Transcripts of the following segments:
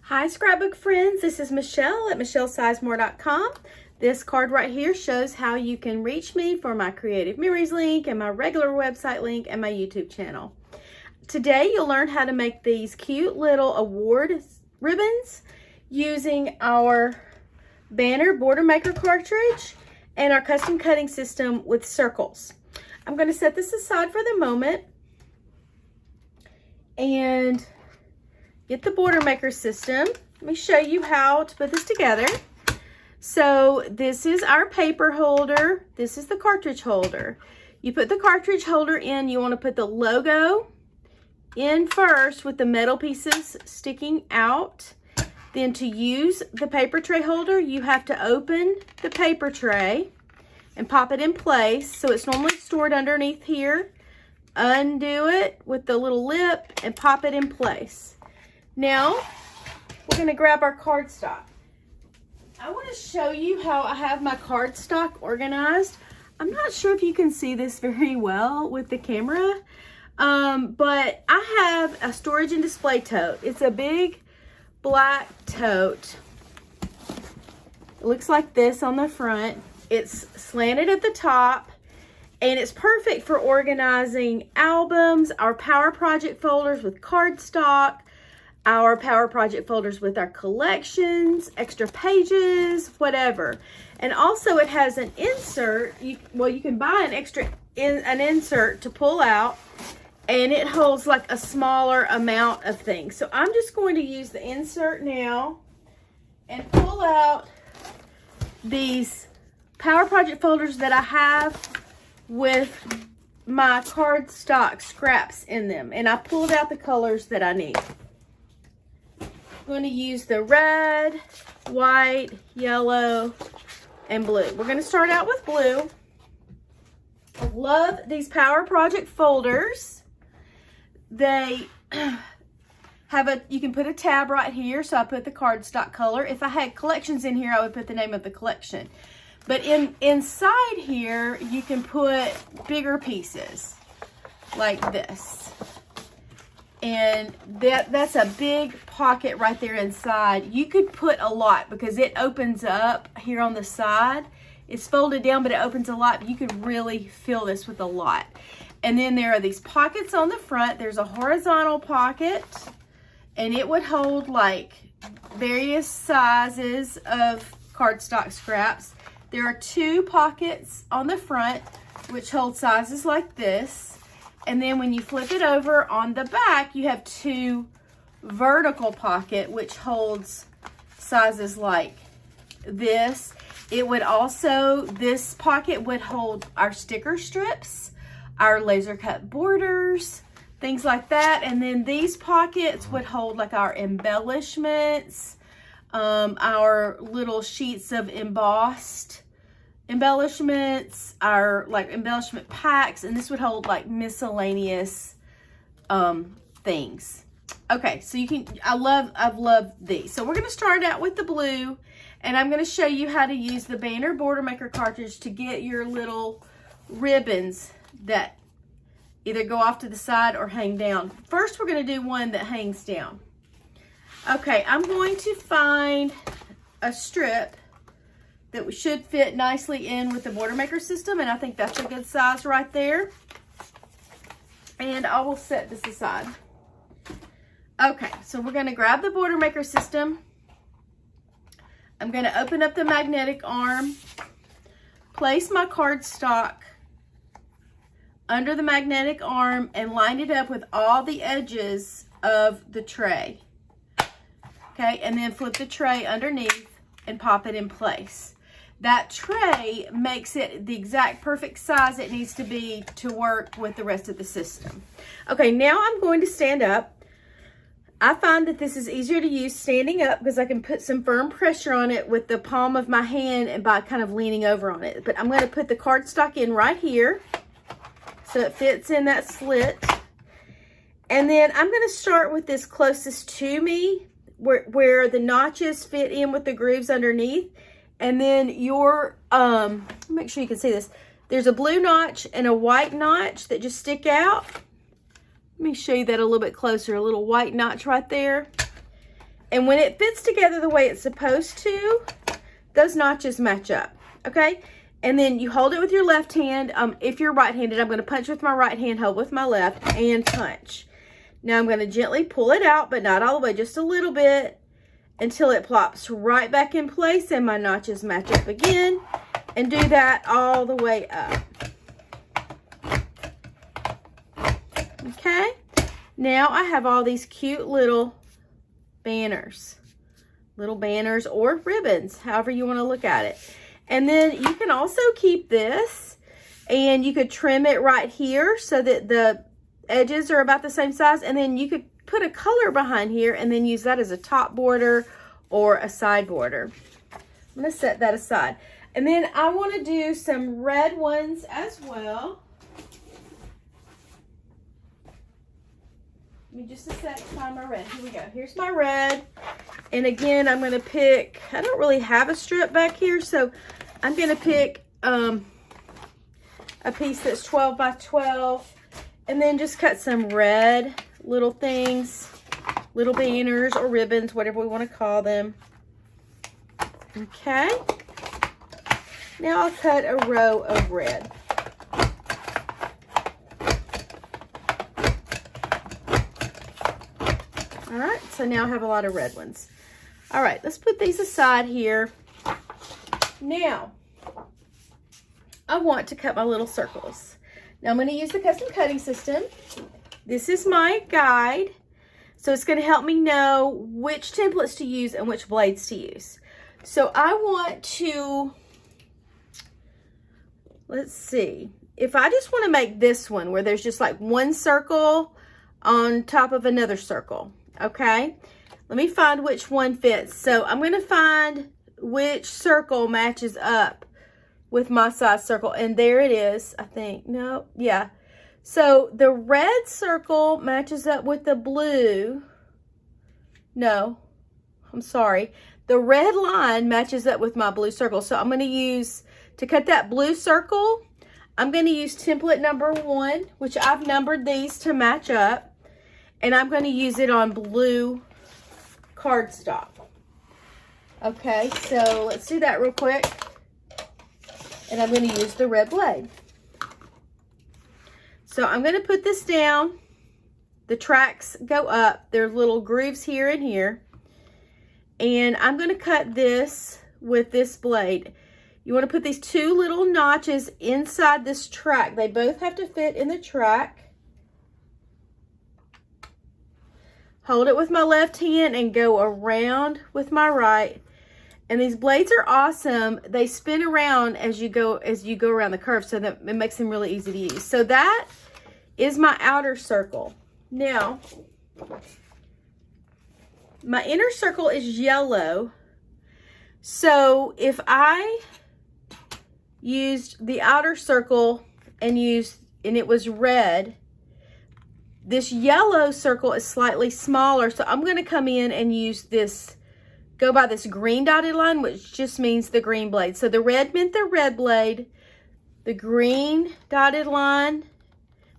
Hi scrapbook friends, this is Michelle at michellesizemore.com. This card right here shows how you can reach me for my Creative Memories link and my regular website link and my YouTube channel. Today you'll learn how to make these cute little award ribbons using our banner border maker cartridge and our custom cutting system with circles. I'm going to set this aside for the moment and get the border maker system. Let me show you how to put this together. So this is our paper holder. This is the cartridge holder. You put the cartridge holder in, you want to put the logo in first with the metal pieces sticking out. Then to use the paper tray holder, you have to open the paper tray and pop it in place. So it's normally stored underneath here. Undo it with the little lip and pop it in place. Now, we're going to grab our cardstock. I want to show you how I have my cardstock organized. I'm not sure if you can see this very well with the camera, but I have a storage and display tote. It's a big black tote. It looks like this on the front. It's slanted at the top, and it's perfect for organizing albums, our Power Project folders with cardstock, our Power Project folders with our collections, extra pages, whatever. And also it has an insert. You can buy an insert to pull out, and it holds like a smaller amount of things. So I'm just going to use the insert now and pull out these Power Project folders that I have with my cardstock scraps in them. And I pulled out the colors that I need. I'm going to use the red, white, yellow, and blue. We're going to start out with blue. I love these Power Project folders. They have you can put a tab right here, so I put the cardstock color. If I had collections in here, I would put the name of the collection. But inside here, you can put bigger pieces like this. And that's a big pocket right there inside. You could put a lot because it opens up here on the side. It's folded down, but it opens a lot. You could really fill this with a lot. And then there are these pockets on the front. There's a horizontal pocket, and it would hold like various sizes of cardstock scraps. There are two pockets on the front, which hold sizes like this. And then when you flip it over on the back, you have two vertical pocket, which holds sizes like this. It would also, this pocket would hold our sticker strips, our laser cut borders, things like that. And then these pockets would hold like our embellishments, our little sheets of embossed embellishments, our like embellishment packs, and this would hold like miscellaneous things. Okay, so you can, I've loved these. So we're going to start out with the blue, and I'm going to show you how to use the banner border maker cartridge to get your little ribbons that either go off to the side or hang down. First, we're going to do one that hangs down. Okay, I'm going to find a strip that should fit nicely in with the border maker system, and I think that's a good size right there. And I will set this aside. Okay, so we're going to grab the border maker system. I'm going to open up the magnetic arm, place my cardstock under the magnetic arm, and line it up with all the edges of the tray. Okay, and then flip the tray underneath and pop it in place. That tray makes it the exact perfect size it needs to be to work with the rest of the system. Okay, now I'm going to stand up. I find that this is easier to use standing up because I can put some firm pressure on it with the palm of my hand and by kind of leaning over on it. But I'm going to put the cardstock in right here so it fits in that slit. And then I'm going to start with this closest to me where the notches fit in with the grooves underneath. And then make sure you can see this. There's a blue notch and a white notch that just stick out. Let me show you that a little bit closer. A little white notch right there. And when it fits together the way it's supposed to, those notches match up, okay? And then you hold it with your left hand. If you're right-handed, I'm gonna punch with my right hand, hold with my left, and punch. Now I'm gonna gently pull it out, but not all the way, just a little bit, until it plops right back in place and my notches match up again. And do that all the way up. Okay? Now I have all these cute little banners. Little banners or ribbons, however you want to look at it. And then you can also keep this, and you could trim it right here so that the edges are about the same size, and then you could put a color behind here and then use that as a top border or a side border. I'm going to set that aside. And then I want to do some red ones as well. Give me just a sec to find my red. Here we go. Here's my red. And again, I'm going to pick, I don't really have a strip back here, so I'm going to pick a piece that's 12 by 12. And then just cut some red little things, little banners or ribbons, whatever we want to call them. Okay. Now I'll cut a row of red. All right, so now I have a lot of red ones. All right, let's put these aside here. Now, I want to cut my little circles. Now I'm going to use the custom cutting system. This is my guide, so it's going to help me know which templates to use and which blades to use. So I want to, let's see, if I just want to make this one where there's just like one circle on top of another circle, okay? Let me find which one fits. So I'm going to find which circle matches up with my size circle, and there it is, I think. No, yeah. So the red circle matches up with the blue. No, I'm sorry. The red line matches up with my blue circle. So I'm going to use, to cut that blue circle, I'm going to use template number 1, which I've numbered these to match up. And I'm going to use it on blue cardstock. Okay, so let's do that real quick. And I'm going to use the red blade. So I'm going to put this down. The tracks go up. There's little grooves here and here. And I'm going to cut this with this blade. You want to put these 2 little notches inside this track. They both have to fit in the track. Hold it with my left hand and go around with my right. And these blades are awesome. They spin around as you go around the curve, so that it makes them really easy to use. So that is my outer circle. Now, my inner circle is yellow. So if I used the outer circle and it was red, this yellow circle is slightly smaller. So I'm going to come in and use this, go by this green dotted line, which just means the green blade. So the red meant the red blade. The green dotted line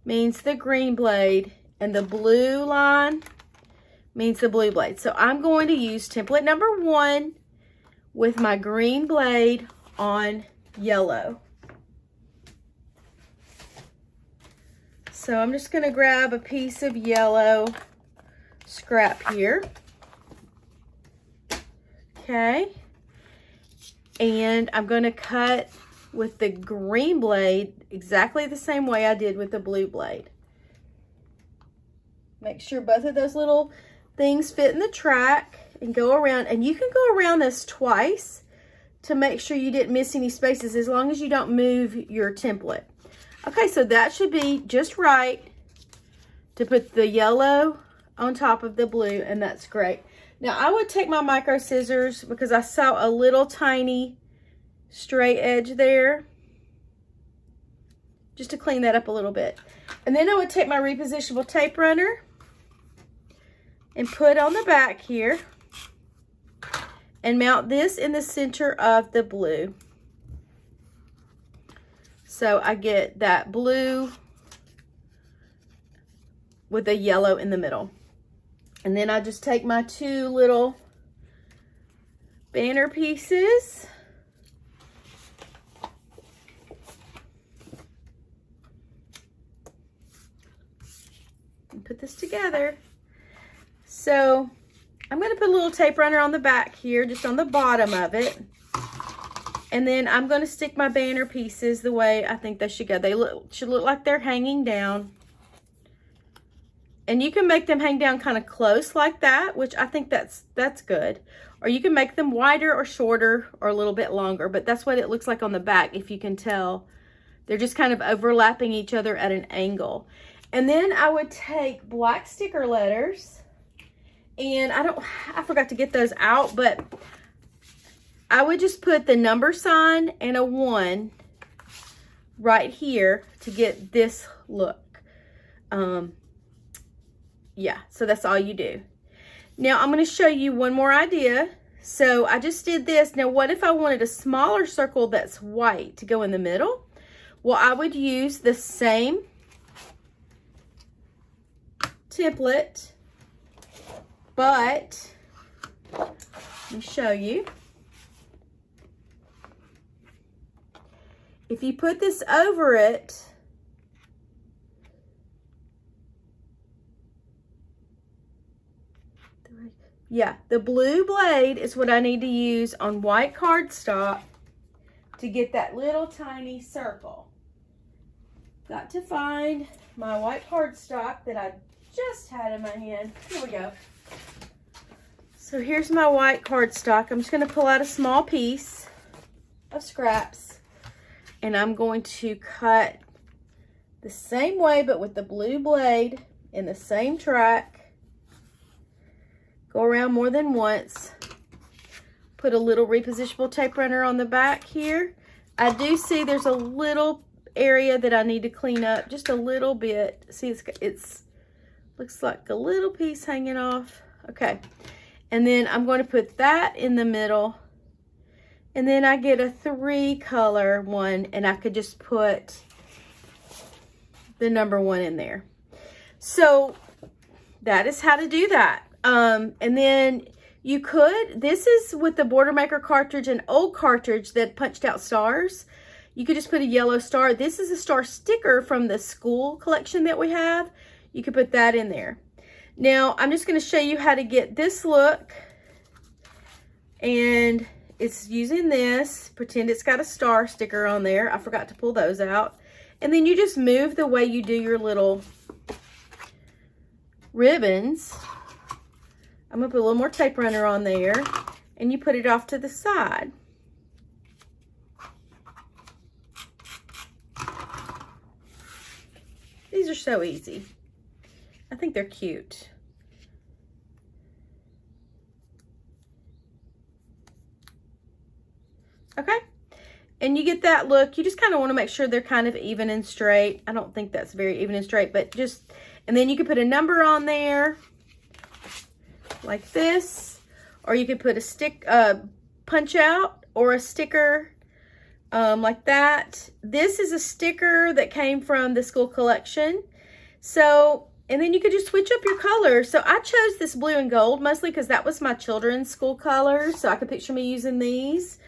means the green blade. And the blue line means the blue blade. So I'm going to use template number 1 with my green blade on yellow. So I'm just going to grab a piece of yellow scrap here. Okay. And I'm going to cut with the green blade exactly the same way I did with the blue blade. Make sure both of those little things fit in the track and go around. And you can go around this twice to make sure you didn't miss any spaces, as long as you don't move your template. Okay, so that should be just right to put the yellow on top of the blue, and that's great. Now I would take my micro scissors, because I saw a little tiny stray edge there, just to clean that up a little bit. And then I would take my repositionable tape runner and put on the back here and mount this in the center of the blue. So I get that blue with a yellow in the middle. And then I just take my 2 little banner pieces. And put this together. So I'm going to put a little tape runner on the back here, just on the bottom of it. And then I'm going to stick my banner pieces the way I think they should go. They should look like they're hanging down. And you can make them hang down kind of close like that, which I think that's good. Or you can make them wider or shorter or a little bit longer, but that's what it looks like on the back, if you can tell. They're just kind of overlapping each other at an angle. And then I would take black sticker letters, and I forgot to get those out, but I would just put the number sign and a 1 right here to get this look. Yeah, so that's all you do. Now I'm going to show you one more idea. So I just did this. Now what if I wanted a smaller circle that's white to go in the middle? Well, I would use the same template, but let me show you. If you put this over it, yeah, the blue blade is what I need to use on white cardstock to get that little tiny circle. Got to find my white cardstock that I just had in my hand. Here we go. So here's my white cardstock. I'm just going to pull out a small piece of scraps, and I'm going to cut the same way but with the blue blade in the same track. Go around more than once. Put a little repositionable tape runner on the back here. I do see there's a little area that I need to clean up just a little bit. See, it's looks like a little piece hanging off. Okay, and then I'm going to put that in the middle, and then I get a 3-color one, and I could just put the number 1 in there. So that is how to do that. And then you could, this is with the Border Maker cartridge, an old cartridge that punched out stars. You could just put a yellow star. This is a star sticker from the school collection that we have. You could put that in there. Now, I'm just going to show you how to get this look. And it's using this. Pretend it's got a star sticker on there. I forgot to pull those out. And then you just move the way you do your little ribbons. I'm going to put a little more tape runner on there. And you put it off to the side. These are so easy. I think they're cute. Okay, and you get that look. You just kind of want to make sure they're kind of even and straight. I don't think that's very even and straight, but just, and then you can put a number on there like this, or you could put a punch out or a sticker like that. This is a sticker that came from the school collection. So, and then you could just switch up your colors. So I chose this blue and gold mostly because that was my children's school colors. So I could picture me using these.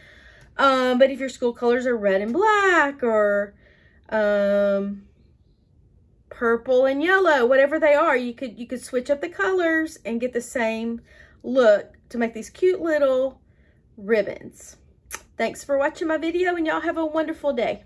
But if your school colors are red and black, or purple and yellow, whatever they are, you could switch up the colors and get the same look to make these cute little ribbons. Thanks for watching my video, and y'all have a wonderful day.